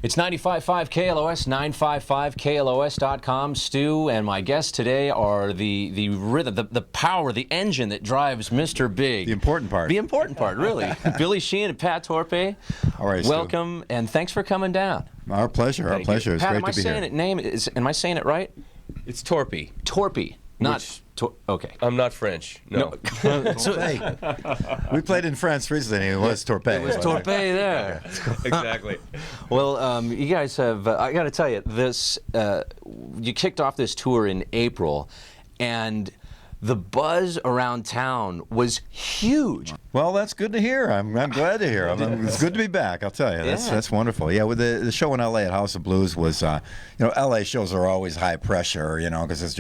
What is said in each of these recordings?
It's 95.5 KLOS, 955KLOS.com. Stu and my guests today are the rhythm, the power, the engine that drives Mr. Big. The important part. The important part, really. Billy Sheehan and Pat Torpe. All right, welcome, Stu. and thanks for coming down. Our pleasure. Thank our pleasure. You. It's Pat, great to be here. Am I saying it right? It's Torpe. Torpe. Not okay. I'm not French. No. So, we played in France recently. It was Torpe. It was Torpe there. Exactly. Well, you guys have. I got to tell you, this. You kicked off this tour in April, and the buzz around town was huge. Well, that's good to hear. I'm glad to hear. It's good to be back. I'll tell you. That's wonderful. Yeah, with the show in L.A. at House of Blues was, L.A. shows are always high pressure, because it's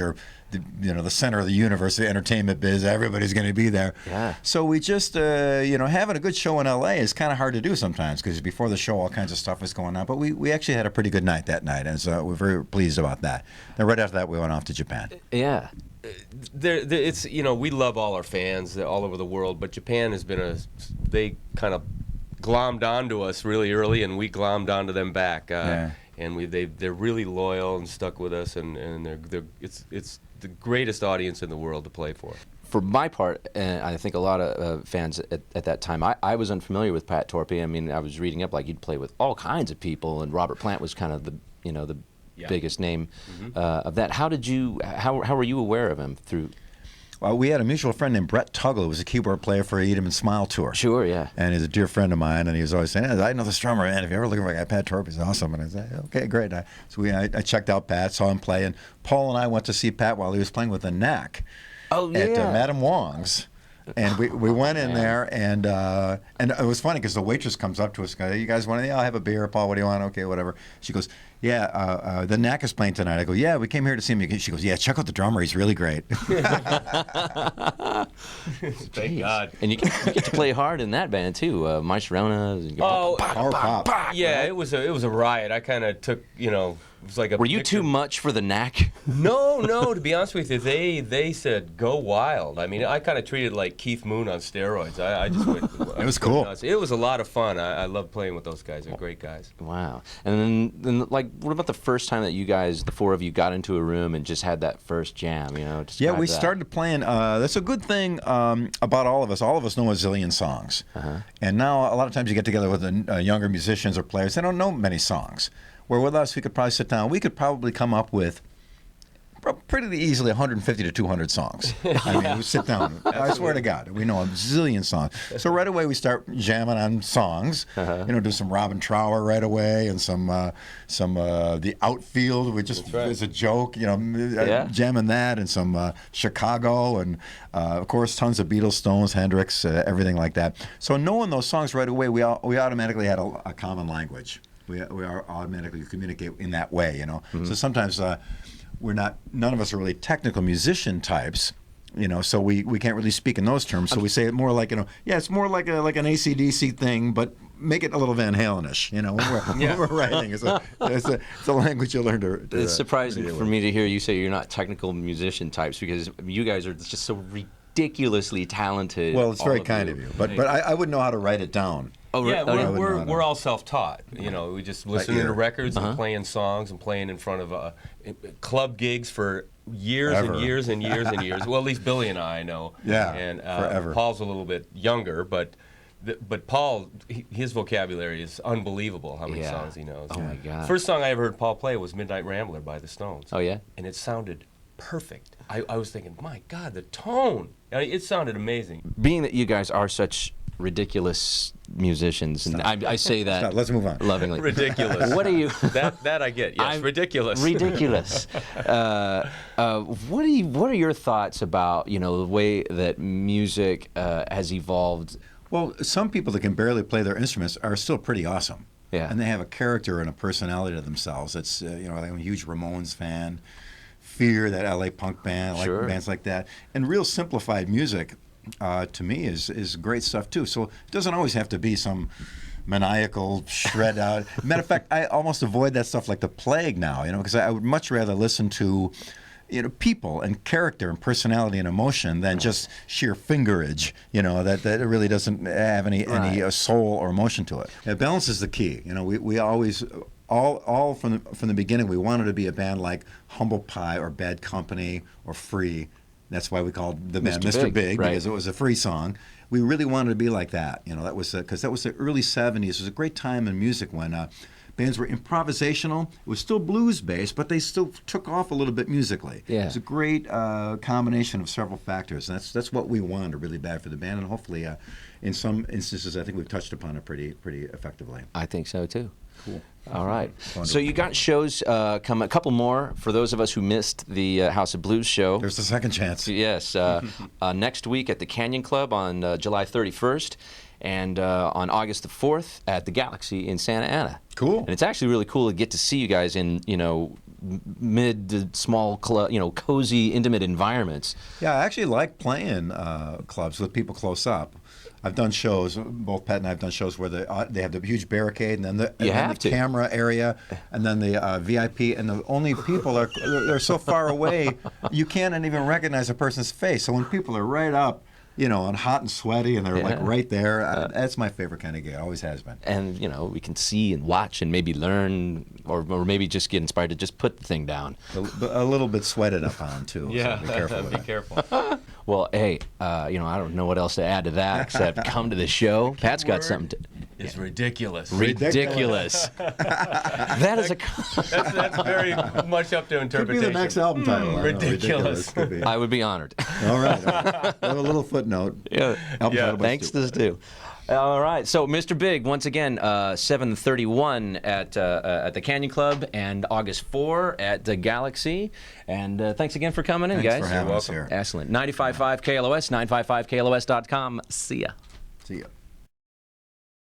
the center of the universe, the entertainment biz. Everybody's going to be there. Yeah. So we just, having a good show in L.A. is kind of hard to do sometimes because before the show, all kinds of stuff was going on. But we actually had a pretty good night that night, and so we're very pleased about that. Then right after that, we went off to Japan. Yeah. It's we love all our fans all over the world, but Japan has been they kind of glommed onto us really early, and we glommed onto them back. And they're really loyal and stuck with us, and it's the greatest audience in the world to play for. For my part, and I think a lot of fans at that time, I was unfamiliar with Pat Torpe. I mean, I was reading up like he'd play with all kinds of people, and Robert Plant was kind of the biggest name of that. How were you aware of him through? Well, we had a mutual friend named Brett Tuggle, who was a keyboard player for Eat 'Em and Smile tour. Sure, yeah. And he's a dear friend of mine, and he was always saying, I know this drummer, man. If you ever look at Pat Torpe, he's awesome. And I said, okay, great. I checked out Pat, saw him play, and Paul and I went to see Pat while he was playing with the Knack at Madame Wong's. And we went in there, and it was funny because the waitress comes up to us, goes, you guys want to, I'll have a beer, Paul, what do you want? Okay, whatever. She goes, the Knack is playing tonight. I go, yeah, we came here to see him. She goes, yeah, check out the drummer, he's really great. Thank God. And you get to play hard in that band too, My Sharona. Power pop. Yeah, right? it was a riot. I kind of took, it was like a. Were you too much for the Knack? No. To be honest with you, they said go wild. I mean, I kind of treated it like Keith Moon on steroids. I just went. It was cool. Nuts. It was a lot of fun. I love playing with those guys. They're great guys. Wow. And then what about the first time that you guys, the four of you, got into a room and just had that first jam? We started playing. That's a good thing about all of us. All of us know a zillion songs, and now a lot of times you get together with younger musicians or players. They don't know many songs. Where with us, we could probably sit down. We could probably come up with pretty easily 150 to 200 songs. I mean, we sit down. I swear to God, we know a zillion songs. So right away we start jamming on songs. Do some Robin Trower right away, and some the Outfield, which just is a joke. Jamming that, and some Chicago, and of course tons of Beatles, Stones, Hendrix, everything like that. So knowing those songs right away, we automatically had a common language. We are automatically communicate in that way, So sometimes none of us are really technical musician types, so we can't really speak in those terms. So we say it more like, it's more like an AC/DC thing, but make it a little Van Halen-ish, when we're writing. It's a language you learn to It's surprising for me to hear you say you're not technical musician types, because you guys are just so ridiculously talented. Well, it's very kind of you, but I wouldn't know how to write it down. Oh, yeah, we're all self-taught. We just listen to records and playing songs and playing in front of club gigs for years and years and years and years. Well, at least Billy and I know. Yeah, and forever. Paul's a little bit younger, but Paul, his vocabulary is unbelievable. How many songs he knows? Oh my God! First song I ever heard Paul play was "Midnight Rambler" by the Stones. Oh yeah, and it sounded perfect. I was thinking, my God, the tone! It sounded amazing. Being that you guys are such ridiculous musicians, and I say that. Stop. Let's move on. Lovingly. Ridiculous. What are you? that I get. Yes, ridiculous. Ridiculous. What are your thoughts about the way that music has evolved? Well, some people that can barely play their instruments are still pretty awesome. Yeah. And they have a character and a personality to themselves. It's I'm a huge Ramones fan. Fear, that LA punk band, I like bands like that. And real simplified music, to me, is great stuff too. So it doesn't always have to be some maniacal shred out. Matter of fact, I almost avoid that stuff like the plague now, because I would much rather listen to people and character and personality and emotion than just sheer fingerage. That really doesn't have any soul or emotion to it. Balance is the key. We always all from the beginning we wanted to be a band like Humble Pie or Bad Company or Free. That's why we called the band Mr. Big, because it was a free song. We really wanted to be like that. That was because that was the early '70s. It was a great time in music when bands were improvisational. It was still blues-based, but they still took off a little bit musically. Yeah. It was a great combination of several factors. And that's what we wanted really bad for the band. And hopefully, in some instances, I think we've touched upon it pretty effectively. I think so, too. Cool. All right. So you got shows come, a couple more for those of us who missed the House of Blues show. There's a second chance. Yes. Next week at the Canyon Club on July 31st. And on August the 4th at the Galaxy in Santa Ana. Cool. And it's actually really cool to get to see you guys in, mid to small, cozy, intimate environments. Yeah, I actually like playing clubs with people close up. I've done shows, both Pat and I have done shows where they have the huge barricade and then the camera area and then the VIP, and the only people they're so far away you can't even recognize a person's face. So when people are right up, and hot and sweaty, and they're like right there. That's my favorite kind of gig. Always has been. And we can see and watch and maybe learn, or maybe just get inspired to just put the thing down. A little bit sweated up on too. Yeah, so be careful. Be careful. Well, hey, I don't know what else to add to that except come to the show. Pat's got something to. It's ridiculous. Ridiculous. That is that's very much up to interpretation. Could be the next album title. Ridiculous. Could be. I would be honored. All right. A little footnote. Yeah. Thanks to to Stu. All right. So, Mr. Big, once again, 7/31 at the Canyon Club and August 4 at the Galaxy. And thanks again for coming in, guys. Thanks for having us here. Excellent. 95.5 KLOS, 955KLOS.com. See ya. See ya.